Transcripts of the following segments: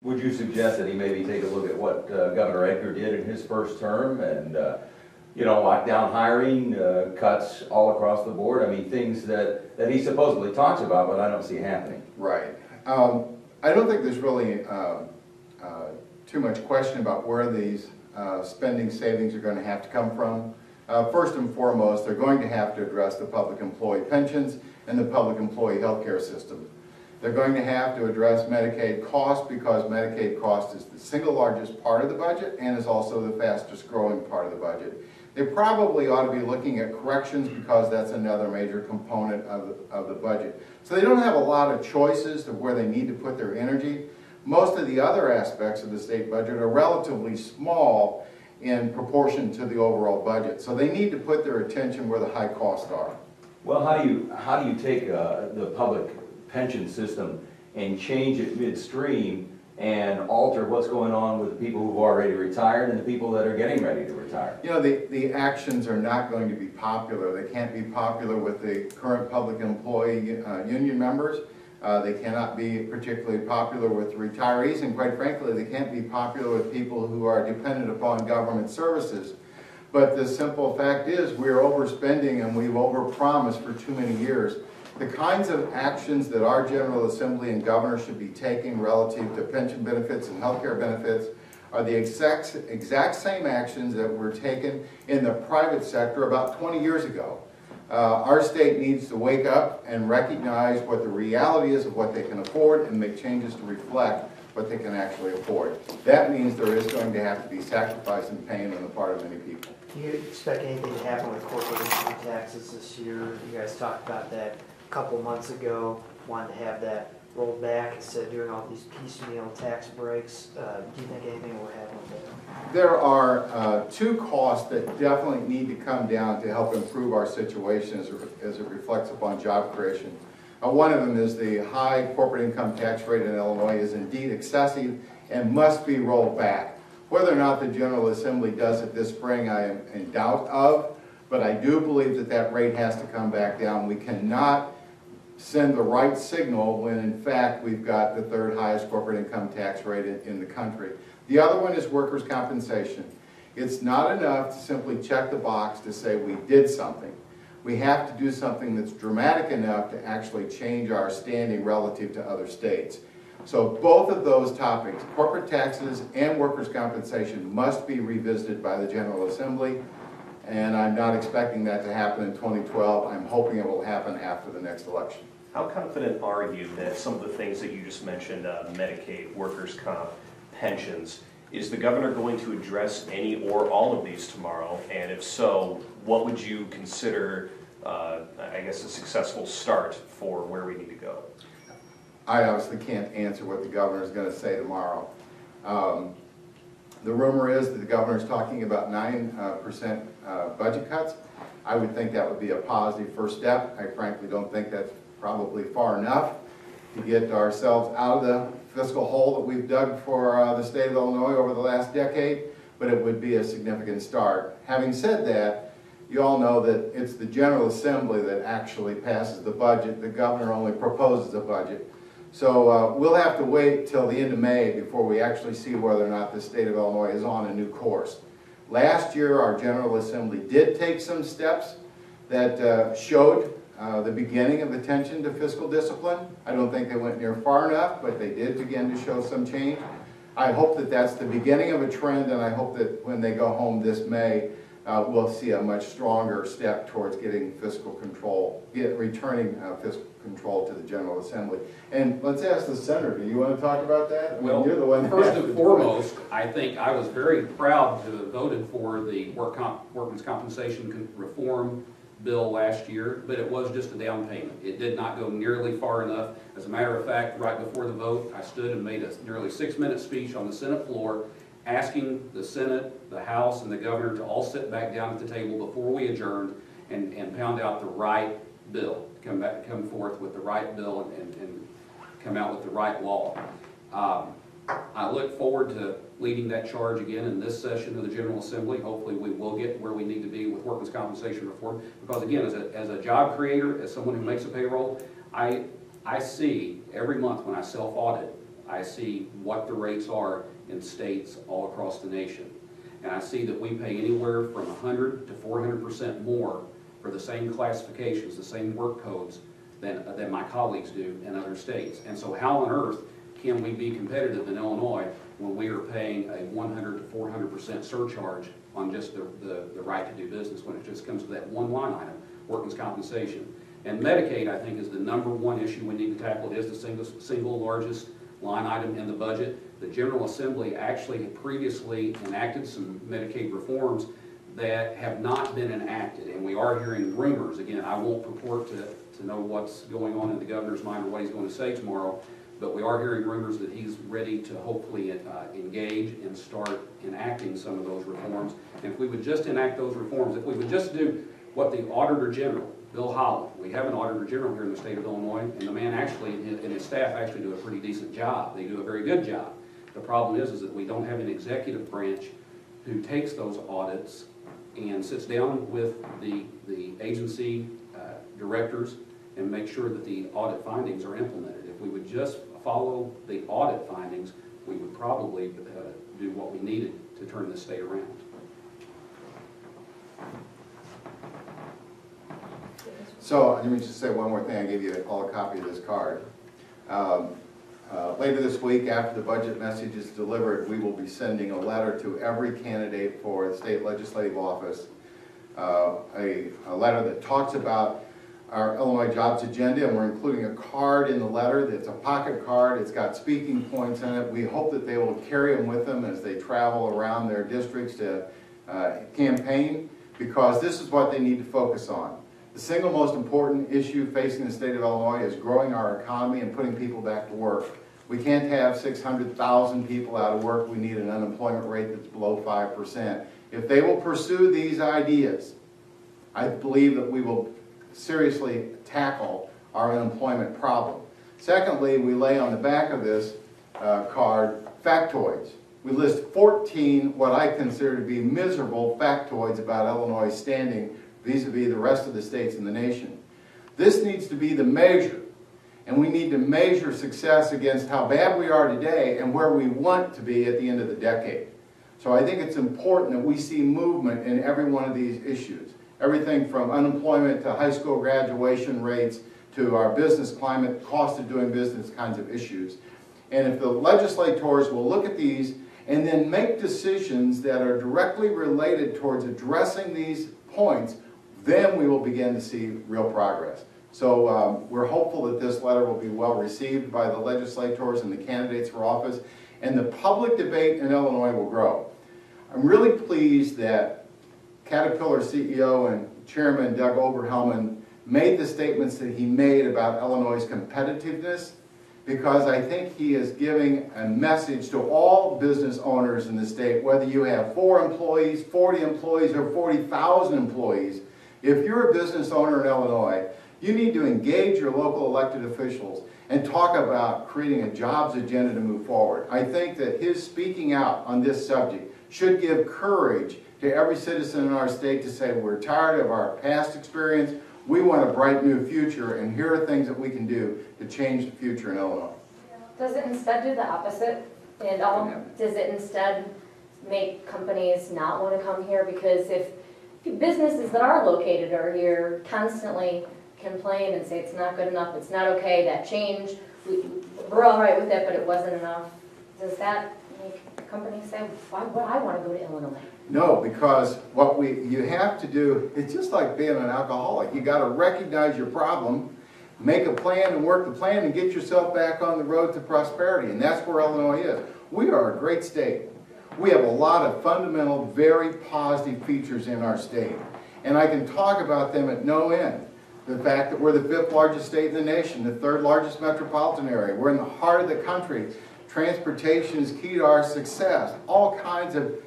Would you suggest that he maybe take a look at what Governor Edgar did in his first term and, you know, lock down hiring, cuts all across the board? I mean, things that he supposedly talks about, but I don't see happening. Right. I don't think there's really too much question about where these spending savings are going to have to come from. First and foremost, they're going to have to address the public employee pensions and the public employee health care system. They're going to have to address Medicaid costs because Medicaid cost is the single largest part of the budget and is also the fastest growing part of the budget. They probably ought to be looking at corrections because that's another major component of the budget. So they don't have a lot of choices of where they need to put their energy. Most of the other aspects of the state budget are relatively small in proportion to the overall budget. So they need to put their attention where the high costs are. Well, how do you take the public pension system and change it midstream and alter what's going on with the people who've already retired and the people that are getting ready to retire? You know, the actions are not going to be popular. They can't be popular with the current public employee union members. They cannot be particularly popular with retirees, and quite frankly, they can't be popular with people who are dependent upon government services. But the simple fact is we're overspending and we've overpromised for too many years. The kinds of actions that our General Assembly and Governor should be taking relative to pension benefits and health care benefits are the exact same actions that were taken in the private sector about 20 years ago. Our state needs to wake up and recognize what the reality is of what they can afford and make changes to reflect what they can actually afford. That means there is going to have to be sacrifice and pain on the part of many people. Do you expect anything to happen with corporate income taxes this year? You guys talked about that a couple months ago, wanted to have that rolled back instead of doing all these piecemeal tax breaks. Do you think anything will happen with that? There are two costs that definitely need to come down to help improve our situation as it reflects upon job creation. One of them is the high corporate income tax rate in Illinois is indeed excessive and must be rolled back. Whether or not the General Assembly does it this spring, I am in doubt of, but I do believe that that rate has to come back down. We cannot send the right signal when in fact we've got the third highest corporate income tax rate in the country. The other one is workers' compensation. It's not enough to simply check the box to say we did something. We have to do something that's dramatic enough to actually change our standing relative to other states. So both of those topics, corporate taxes and workers' compensation, must be revisited by the General Assembly, and I'm not expecting that to happen in 2012. I'm hoping it will happen after the next election. How confident are you that some of the things that you just mentioned, Medicaid, workers' comp, pensions, is the governor going to address any or all of these tomorrow? And if so, what would you consider, I guess, a successful start for where we need to go? I obviously can't answer what the governor is going to say tomorrow. The rumor is that the governor is talking about 9% budget cuts. I would think that would be a positive first step. I frankly don't think that's probably far enough to get ourselves out of the fiscal hole that we've dug for the state of Illinois over the last decade, but it would be a significant start. Having said that, you all know that it's the General Assembly that actually passes the budget. The governor only proposes a budget. So we'll have to wait till the end of May before we actually see whether or not the state of Illinois is on a new course. Last year, our General Assembly did take some steps that showed the beginning of attention to fiscal discipline. I don't think they went near far enough, but they did begin to show some change. I hope that that's the beginning of a trend, and I hope that when they go home this May, we'll see a much stronger step towards getting fiscal control, returning fiscal control to the General Assembly. And let's ask the Senator, do you want to talk about that? Well, you're the one first and foremost, I think I was very proud to have voted for the workman's compensation reform bill last year, but it was just a down payment. It did not go nearly far enough. As a matter of fact, right before the vote, I stood and made a nearly 6-minute speech on the Senate floor asking the Senate, the House, and the governor to all sit back down at the table before we adjourned and pound out the right bill, come forth with the right bill and come out with the right law. I look forward to leading that charge again in this session of the General Assembly. Hopefully we will get where we need to be with workers' compensation reform, because again, as a job creator, as someone who makes a payroll, I see every month when I self-audit I see what the rates are in states all across the nation. And I see that we pay anywhere from 100 to 400% more for the same classifications, the same work codes than my colleagues do in other states. And so how on earth can we be competitive in Illinois when we are paying a 100 to 400% surcharge on just the right to do business when it just comes to that one line item, workers' compensation? And Medicaid, I think, is the #1 issue we need to tackle. It is the single largest line item in the budget. The General Assembly actually had previously enacted some Medicaid reforms that have not been enacted, and we are hearing rumors. Again, I won't purport to know what's going on in the governor's mind or what he's going to say tomorrow, but we are hearing rumors that he's ready to hopefully engage and start enacting some of those reforms. And if we would just enact those reforms, if we would just do what the Auditor General, Bill Holland, we have an Auditor General here in the state of Illinois, and the man actually, and his staff actually do a pretty decent job. They do a very good job. The problem is that we don't have an executive branch who takes those audits and sits down with the agency directors and make sure that the audit findings are implemented. If we would just follow the audit findings, we would probably do what we needed to turn this state around. So let me just say one more thing. I gave you all a copy of this card. Later this week, after the budget message is delivered, we will be sending a letter to every candidate for the state legislative office, a letter that talks about our Illinois jobs agenda, and we're including a card in the letter. It's a pocket card. It's got speaking points in it. We hope that they will carry them with them as they travel around their districts to campaign, because this is what they need to focus on. The single most important issue facing the state of Illinois is growing our economy and putting people back to work. We can't have 600,000 people out of work. We need an unemployment rate that's below 5%. If they will pursue these ideas, I believe that we will seriously tackle our unemployment problem. Secondly, we lay on the back of this card factoids. We list 14 what I consider to be miserable factoids about Illinois' standing vis-a-vis the rest of the states in the nation. This needs to be the measure, and we need to measure success against how bad we are today and where we want to be at the end of the decade. So I think it's important that we see movement in every one of these issues. Everything from unemployment to high school graduation rates to our business climate, cost of doing business kinds of issues. And if the legislators will look at these and then make decisions that are directly related towards addressing these points, then we will begin to see real progress. So we're hopeful that this letter will be well received by the legislators and the candidates for office, and the public debate in Illinois will grow. I'm really pleased that Caterpillar CEO and Chairman Doug Oberhelman made the statements that he made about Illinois' competitiveness, because I think he is giving a message to all business owners in the state, whether you have 4 employees, 40 employees, or 40,000 employees. If you're a business owner in Illinois, you need to engage your local elected officials and talk about creating a jobs agenda to move forward. I think that his speaking out on this subject should give courage to every citizen in our state to say, we're tired of our past experience, we want a bright new future, and here are things that we can do to change the future in Illinois. Does it instead do the opposite? And does it instead make companies not want to come here? Because if businesses that are located are here constantly complain and say it's not good enough, it's not okay, that change, we're all right with it, but it wasn't enough, does that make companies say, why would I want to go to Illinois? No, because what you have to do, it's just like being an alcoholic. You got to recognize your problem, make a plan and work the plan, and get yourself back on the road to prosperity. And that's where Illinois is. We are a great state. We have a lot of fundamental, very positive features in our state. And I can talk about them at no end. The fact that we're the 5th largest state in the nation, the 3rd largest metropolitan area. We're in the heart of the country. Transportation is key to our success. All kinds of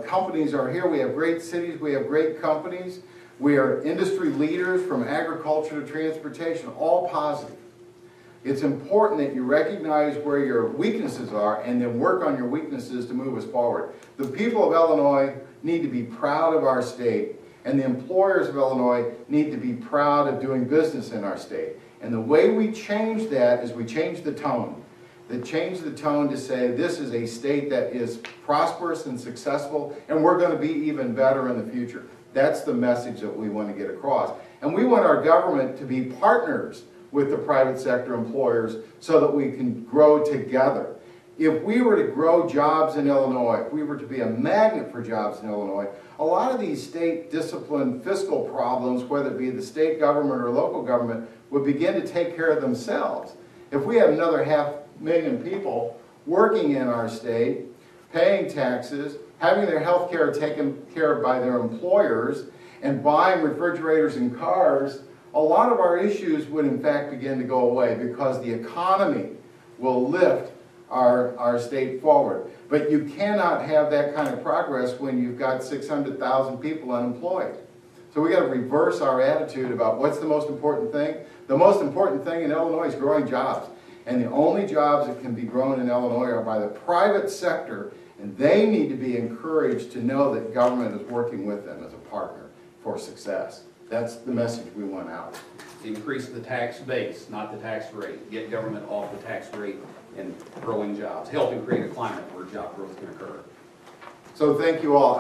companies are here. We have great cities. We have great companies. We are industry leaders from agriculture to transportation, all positive. It's important that you recognize where your weaknesses are and then work on your weaknesses to move us forward. The people of Illinois need to be proud of our state, and the employers of Illinois need to be proud of doing business in our state. And the way we change that is we change the tone. that change the tone to say this is a state that is prosperous and successful, and we're going to be even better in the future. That's the message that we want to get across. And we want our government to be partners with the private sector employers so that we can grow together. If we were to grow jobs in Illinois, if we were to be a magnet for jobs in Illinois, a lot of these state discipline fiscal problems, whether it be the state government or local government, would begin to take care of themselves. If we had another 500,000 people working in our state, paying taxes, having their health care taken care of by their employers, and buying refrigerators and cars, a lot of our issues would in fact begin to go away because the economy will lift our state forward. But you cannot have that kind of progress when you've got 600,000 people unemployed. So we got to reverse our attitude about what's the most important thing. The most important thing in Illinois is growing jobs. And the only jobs that can be grown in Illinois are by the private sector, and they need to be encouraged to know that government is working with them as a partner for success. That's the message we want out. Increase the tax base, not the tax rate. Get government off the tax rate and growing jobs, helping create a climate where job growth can occur. So thank you all.